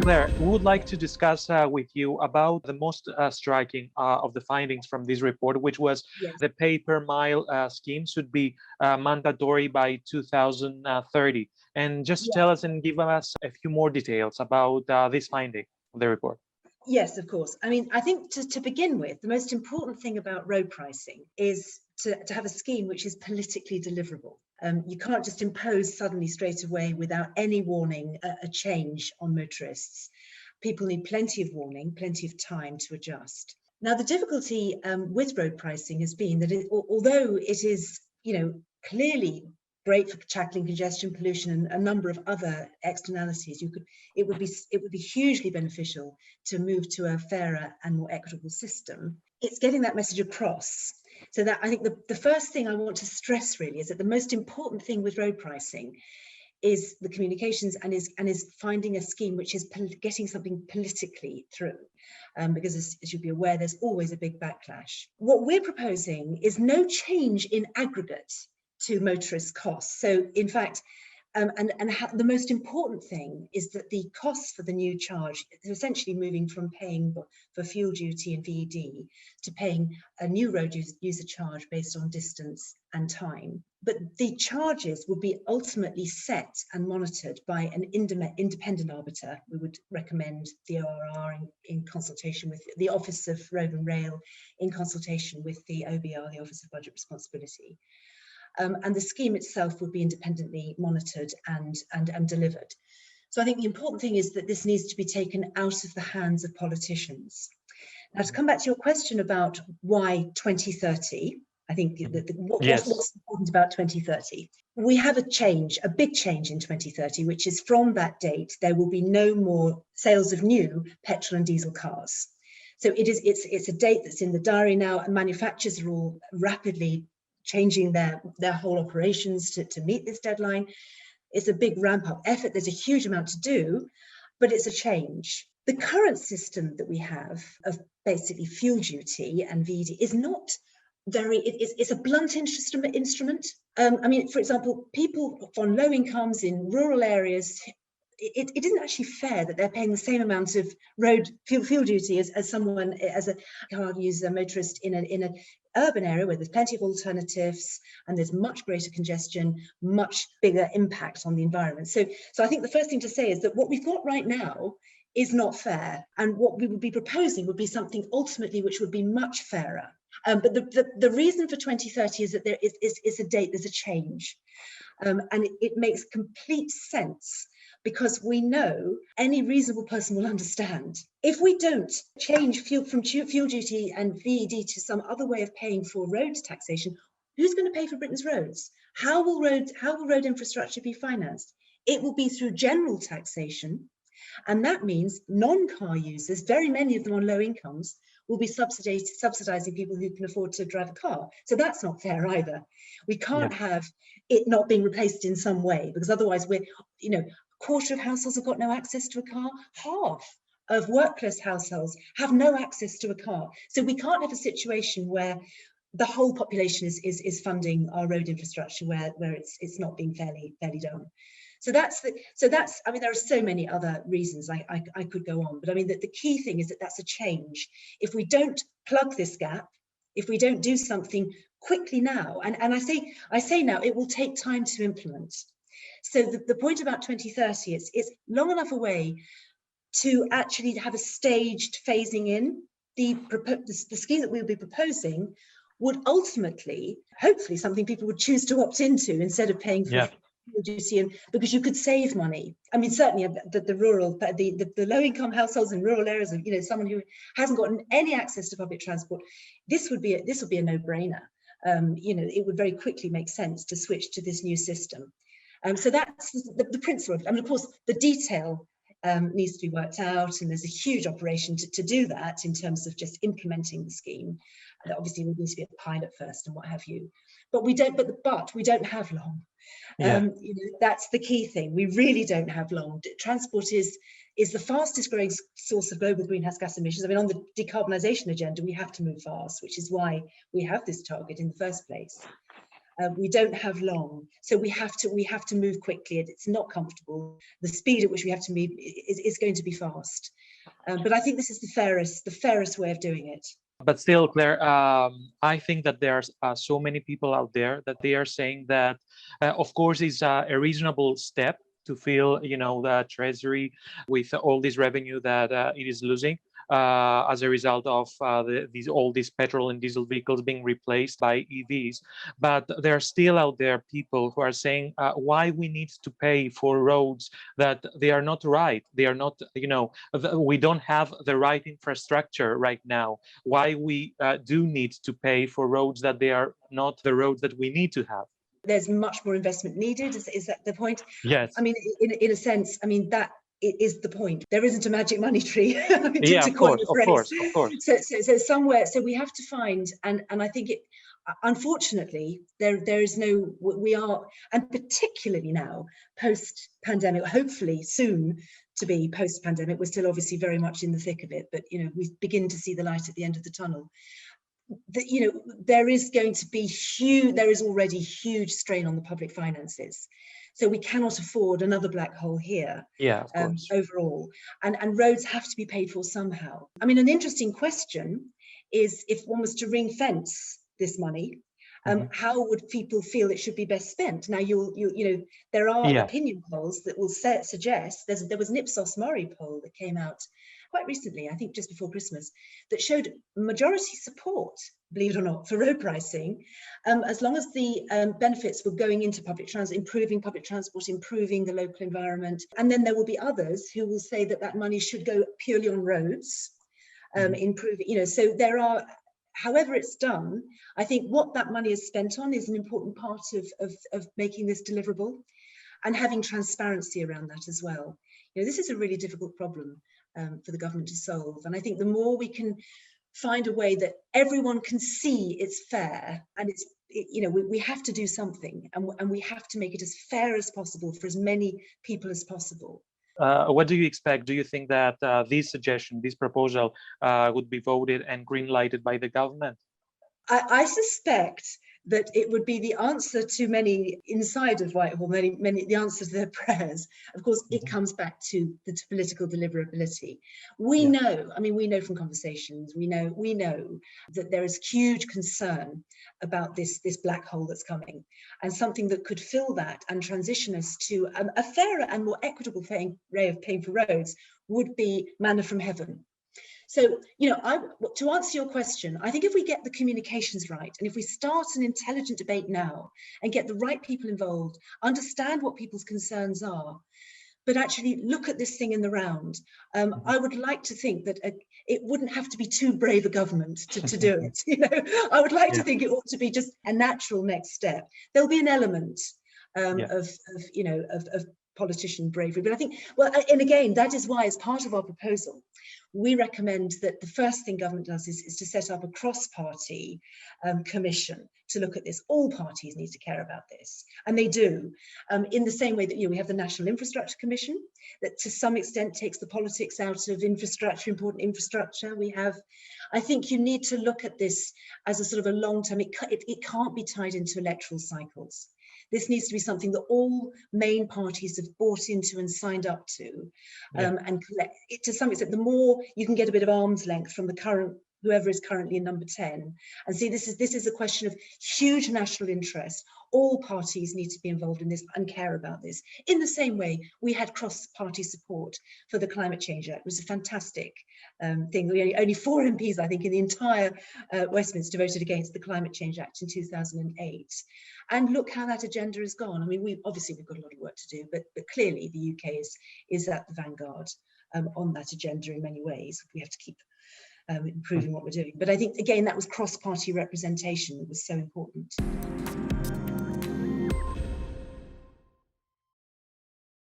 Claire, we would like to discuss with you about the most striking of the findings from this report, which was Yes. the pay per mile scheme should be mandatory by 2030. And just tell us and give us a few more details about this finding of the report. Yes, of course. I mean, I think to begin with, the most important thing about road pricing is to have a scheme which is politically deliverable. You can't just impose suddenly straight away without any warning a change on motorists. People need plenty of warning, plenty of time to adjust. Now, the difficulty with road pricing has been that although it is, clearly great for tackling congestion, pollution, and a number of other externalities, it would be hugely beneficial to move to a fairer and more equitable system. It's getting that message across. So that I think the first thing I want to stress really is that the most important thing with road pricing is the communications and is finding a scheme which is getting something politically through. Because as you'll be aware, there's always a big backlash. What we're proposing is no change in aggregate to motorist costs. So in fact, the most important thing is that the costs for the new charge is essentially moving from paying for fuel duty and VED to paying a new road user charge based on distance and time. But the charges will be ultimately set and monitored by an independent arbiter. We would recommend the ORR in consultation with the Office of Road and Rail, in consultation with the OBR, the Office of Budget Responsibility. And the scheme itself would be independently monitored and delivered. So I think the important thing is that this needs to be taken out of the hands of politicians. Now, to come back to your question about why 2030, I think what's important about 2030? We have a big change in 2030, which is from that date, there will be no more sales of new petrol and diesel cars. So it's a date that's in the diary now, and manufacturers are all rapidly changing their whole operations to meet this deadline. It's a big ramp up effort. There's a huge amount to do, but it's a change. The current system that we have of basically fuel duty and VED is not it's a blunt instrument. I mean, for example, people on low incomes in rural areas, it isn't actually fair that they're paying the same amount of road fuel duty as a car user, motorist in an urban area where there's plenty of alternatives and there's much greater congestion, much bigger impact on the environment. So I think the first thing to say is that what we've got right now is not fair, and what we would be proposing would be something ultimately which would be much fairer. But the reason for 2030 is that there is a date, there's a change, and it makes complete sense. Because we know any reasonable person will understand. If we don't change fuel duty and VED to some other way of paying for road taxation, who's going to pay for Britain's roads? How will road infrastructure be financed? It will be through general taxation, and that means non-car users, very many of them on low incomes, will be subsidizing people who can afford to drive a car. So that's not fair either. We can't have it not being replaced in some way, because otherwise we're, quarter of households have got no access to a car. Half of work-class households have no access to a car. So we can't have a situation where the whole population is funding our road infrastructure where it's not being fairly done. So that's I mean, there are so many other reasons I could go on, but I mean, the key thing is that that's a change. If we don't plug this gap, if we don't do something quickly now, and I say now, it will take time to implement. So the point about 2030, it's long enough away to actually have a staged phasing in. The scheme that we'll be proposing would ultimately, hopefully, something people would choose to opt into instead of paying for duty, and because you could save money. I mean, certainly the low-income households in rural areas, of someone who hasn't gotten any access to public transport, this would be a no-brainer. It would very quickly make sense to switch to this new system. So that's the principle. I mean, of course, the detail needs to be worked out, and there's a huge operation to do that in terms of just implementing the scheme. And obviously, there needs to be a pilot first and what have you. But we don't have long. That's the key thing. We really don't have long. Transport is the fastest growing source of global greenhouse gas emissions. I mean, on the decarbonisation agenda, we have to move fast, which is why we have this target in the first place. We don't have long, so we have to move quickly. It's not comfortable. The speed at which we have to move is going to be fast. But I think this is the fairest way of doing it. But still, Claire, I think that there's so many people out there that they are saying that, of course, it's a reasonable step to fill, the treasury with all this revenue that it is losing as a result of all these petrol and diesel vehicles being replaced by EVs. But there are still out there people who are saying why we need to pay for roads that they are not right. They are not, we don't have the right infrastructure right now. Why we do need to pay for roads that they are not the roads that we need to have. There's much more investment needed. Is that the point? Yes. I mean, in a sense, I mean, that is the point. There isn't a magic money tree of coin the phrase. Of course. So somewhere, so we have to find, and I think it, unfortunately, there is no, we are, and particularly now, post-pandemic, hopefully soon to be post-pandemic, we're still obviously very much in the thick of it, but, we begin to see the light at the end of the tunnel. There is going to be there is already huge strain on the public finances. So we cannot afford another black hole here. Yeah, of course. Overall. And roads have to be paid for somehow. I mean, an interesting question is, if one was to ring fence this money, how would people feel it should be best spent? Now, there are opinion polls that will suggest, there was an Ipsos Mori poll that came out quite recently, I think just before Christmas, that showed majority support, believe it or not, for road pricing, as long as the benefits were going into public transport, improving public transport, improving the local environment. And then there will be others who will say that money should go purely on roads, improving, so there are, however it's done, I think what that money is spent on is an important part of making this deliverable, and having transparency around that as well. This is a really difficult problem for the government to solve. And I think the more we can find a way that everyone can see it's fair, and we have to do something, and we have to make it as fair as possible for as many people as possible. What do you expect? Do you think that this suggestion, this proposal would be voted and green lighted by the government? I suspect that it would be the answer to many inside of Whitehall, the answer to their prayers. Of course, it comes back to the political deliverability. We know, I mean, we know from conversations, we know that there is huge concern about this black hole that's coming, and something that could fill that and transition us to a fairer and more equitable way of paying for roads would be manna from heaven. So, to answer your question, I think if we get the communications right, and if we start an intelligent debate now and get the right people involved, understand what people's concerns are, but actually look at this thing in the round, I would like to think that it wouldn't have to be too brave a government to do it. I would like to think it ought to be just a natural next step. There'll be an element of politician bravery, but I think, well, and again, that is why, as part of our proposal, we recommend that the first thing government does is to set up a cross-party commission to look at this. All parties need to care about this, and they do, in the same way that we have the National Infrastructure Commission that to some extent takes the politics out of infrastructure, important infrastructure. I think you need to look at this as a sort of a long-term, it can't be tied into electoral cycles. This needs to be something that all main parties have bought into and signed up to, and collect it to some extent. The more you can get a bit of arm's length from the current, whoever is currently in number 10, and see this is a question of huge national interest. All parties need to be involved in this and care about this. In the same way, we had cross-party support for the Climate Change Act. It was a fantastic thing. Only 4 MPs, I think, in the entire Westminster voted against the Climate Change Act in 2008. And look how that agenda has gone. I mean, we've got a lot of work to do, but clearly the UK is at the vanguard on that agenda in many ways. We have to keep improving what we're doing. But I think, again, that was cross-party representation that was so important.